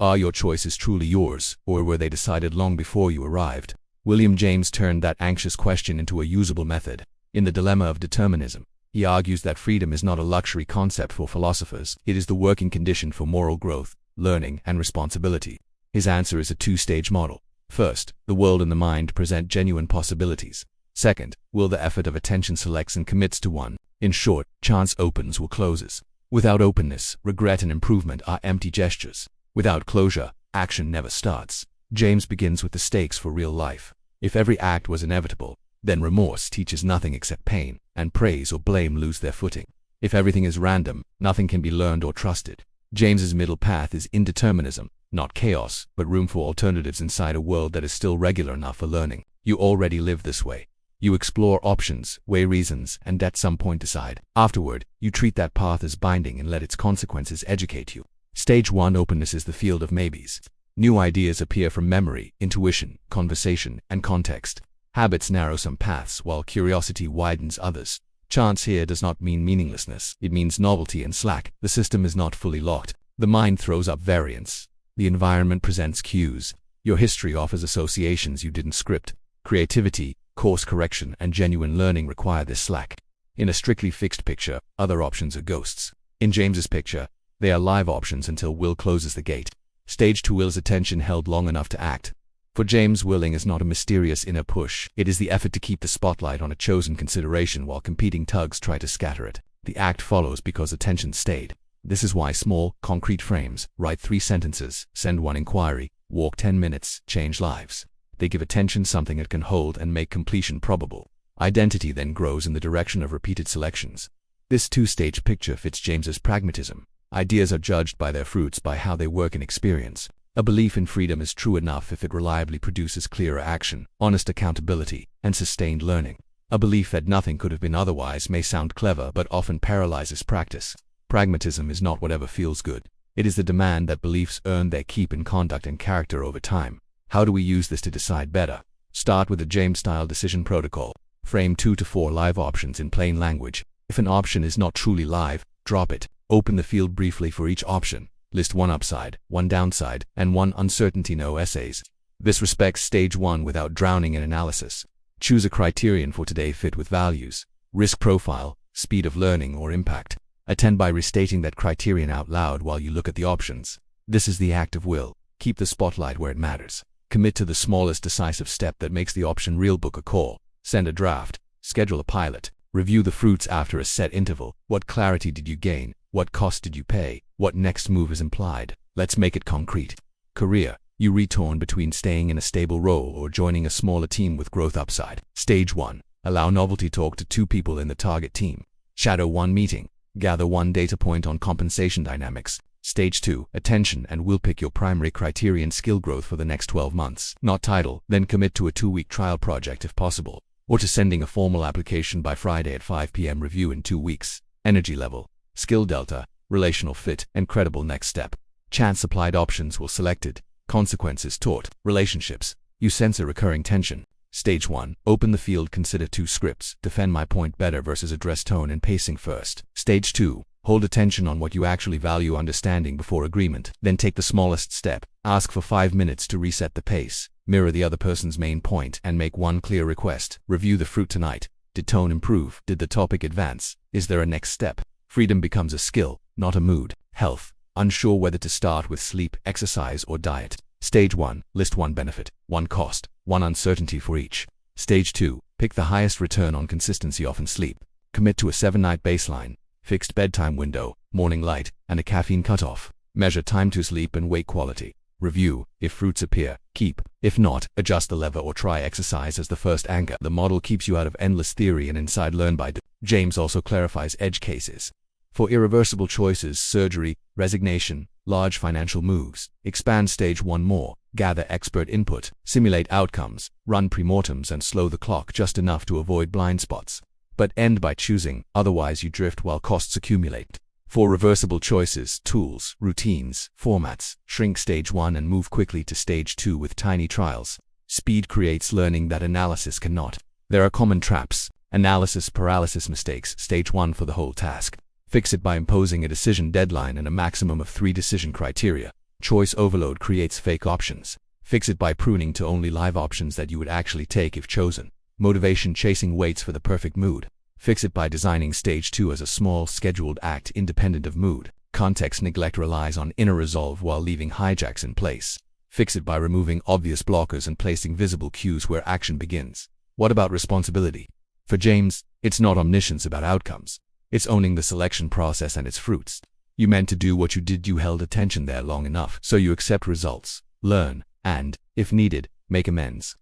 Are your choices truly yours, or were they decided long before you arrived? William James turned that anxious question into a usable method. In The Dilemma of Determinism, he argues that freedom is not a luxury concept for philosophers, it is the working condition for moral growth, learning, and responsibility. His answer is a two-stage model. First, the world and the mind present genuine possibilities. Second, will the effort of attention selects and commits to one. In short, chance opens or closes. Without openness, regret and improvement are empty gestures. Without closure, action never starts. James begins with the stakes for real life. If every act was inevitable, then remorse teaches nothing except pain, and praise or blame lose their footing. If everything is random, nothing can be learned or trusted. James's middle path is indeterminism, not chaos, but room for alternatives inside a world that is still regular enough for learning. You already live this way. You explore options, weigh reasons, and at some point decide. Afterward, you treat that path as binding and let its consequences educate you. Stage 1 openness is the field of maybes. New ideas appear from memory, intuition, conversation, and context. Habits narrow some paths while curiosity widens others. Chance here does not mean meaninglessness, it means novelty and slack. The system is not fully locked. The mind throws up variants. The environment presents cues. Your history offers associations you didn't script. Creativity, course correction, and genuine learning require this slack. In a strictly fixed picture, other options are ghosts. In James's picture, they are live options until will closes the gate. Stage 2 will's attention held long enough to act. For James, willing is not a mysterious inner push. It is the effort to keep the spotlight on a chosen consideration while competing tugs try to scatter it. The act follows because attention stayed. This is why small, concrete frames, write 3 sentences, send 1 inquiry, walk 10 minutes, change lives. They give attention something it can hold and make completion probable. Identity then grows in the direction of repeated selections. This two-stage picture fits James's pragmatism. Ideas are judged by their fruits, by how they work in experience. A belief in freedom is true enough if it reliably produces clearer action, honest accountability, and sustained learning. A belief that nothing could have been otherwise may sound clever but often paralyzes practice. Pragmatism is not whatever feels good. It is the demand that beliefs earn their keep in conduct and character over time. How do we use this to decide better? Start with the James-style decision protocol. Frame 2 to 4 live options in plain language. If an option is not truly live, drop it. Open the field briefly for each option. List 1 upside, 1 downside, and 1 uncertainty. No essays. This respects stage 1 without drowning in analysis. Choose a criterion for today fit with values. Risk profile, speed of learning, or impact. Attend by restating that criterion out loud while you look at the options. This is the act of will. Keep the spotlight where it matters. Commit to the smallest decisive step that makes the option real. Book a call. Send a draft. Schedule a pilot. Review the fruits after a set interval. What clarity did you gain? What cost did you pay? What next move is implied? Let's make it concrete. Career. You retorn between staying in a stable role or joining a smaller team with growth upside. Stage 1. Allow novelty talk to 2 people in the target team. Shadow 1 meeting. Gather 1 data point on compensation dynamics. Stage 2. Attention and will. Pick your primary criterion: skill growth for the next 12 months. Not title. Then commit to a 2-week trial project if possible, or to sending a formal application by Friday at 5 p.m. Review in 2 weeks. Energy level, skill delta, relational fit, and credible next step. Chance applied options will selected. Consequences taught. Relationships. You sense a recurring tension. Stage 1. Open the field. Consider 2 scripts. Defend my point better versus address tone and pacing first. Stage 2. Hold attention on what you actually value, understanding before agreement. Then take the smallest step. Ask for 5 minutes to reset the pace. Mirror the other person's main point and make 1 clear request. Review the fruit tonight. Did tone improve? Did the topic advance? Is there a next step? Freedom becomes a skill, not a mood. Health. Unsure whether to start with sleep, exercise, or diet. Stage 1. List 1 benefit, 1 cost, 1 uncertainty for each. Stage 2. Pick the highest return on consistency. Often sleep. Commit to a 7-night baseline. Fixed bedtime window, morning light, and a caffeine cutoff. Measure time to sleep and wake quality. Review. If fruits appear, keep. If not, adjust the lever or try exercise as the first anchor. The model keeps you out of endless theory and inside learn by do. James also clarifies edge cases. For irreversible choices, surgery, resignation, large financial moves, expand stage 1 more. Gather expert input, simulate outcomes, run premortems, and slow the clock just enough to avoid blind spots. But end by choosing, otherwise you drift while costs accumulate. For reversible choices, tools, routines, formats, shrink stage 1 and move quickly to stage 2 with tiny trials. Speed creates learning that analysis cannot. There are common traps. Analysis paralysis mistakes. Stage 1 for the whole task. Fix it by imposing a decision deadline and a maximum of 3 decision criteria. Choice overload creates fake options. Fix it by pruning to only live options that you would actually take if chosen. Motivation chasing waits for the perfect mood. Fix it by designing stage 2 as a small, scheduled act independent of mood. Context neglect relies on inner resolve while leaving hijacks in place. Fix it by removing obvious blockers and placing visible cues where action begins. What about responsibility? For James, it's not omniscience about outcomes. It's owning the selection process and its fruits. You meant to do what you did, you held attention there long enough, so you accept results, learn, and, if needed, make amends.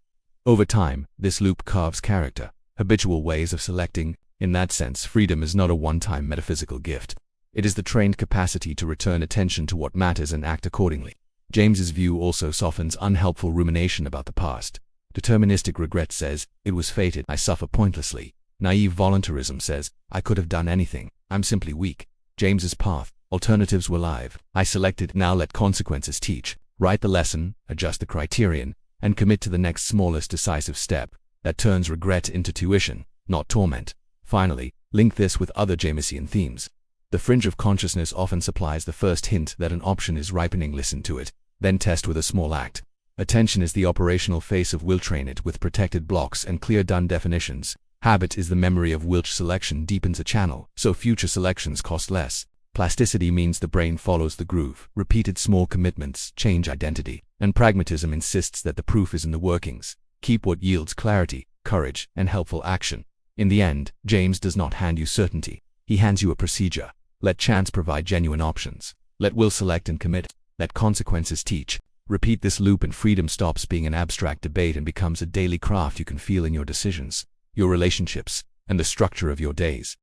Over time, this loop carves character, habitual ways of selecting. In that sense, freedom is not a one-time metaphysical gift. It is the trained capacity to return attention to what matters and act accordingly. James's view also softens unhelpful rumination about the past. Deterministic regret says, "It was fated, I suffer pointlessly." Naive voluntarism says, "I could have done anything, I'm simply weak." James's path, alternatives were live. I selected, now let consequences teach. Write the lesson, adjust the criterion, and commit to the next smallest decisive step that turns regret into tuition, not torment. Finally, link this with other Jamesian themes. The fringe of consciousness often supplies the first hint that an option is ripening. Listen to it, then test with a small act. Attention is the operational face of will. Train it with protected blocks and clear done definitions. Habit is the memory of which selection deepens a channel, so future selections cost less. Plasticity means the brain follows the groove. Repeated small commitments change identity. And pragmatism insists that the proof is in the workings. Keep what yields clarity, courage, and helpful action. In the end, James does not hand you certainty. He hands you a procedure. Let chance provide genuine options. Let will select and commit. Let consequences teach. Repeat this loop and freedom stops being an abstract debate and becomes a daily craft you can feel in your decisions, your relationships, and the structure of your days.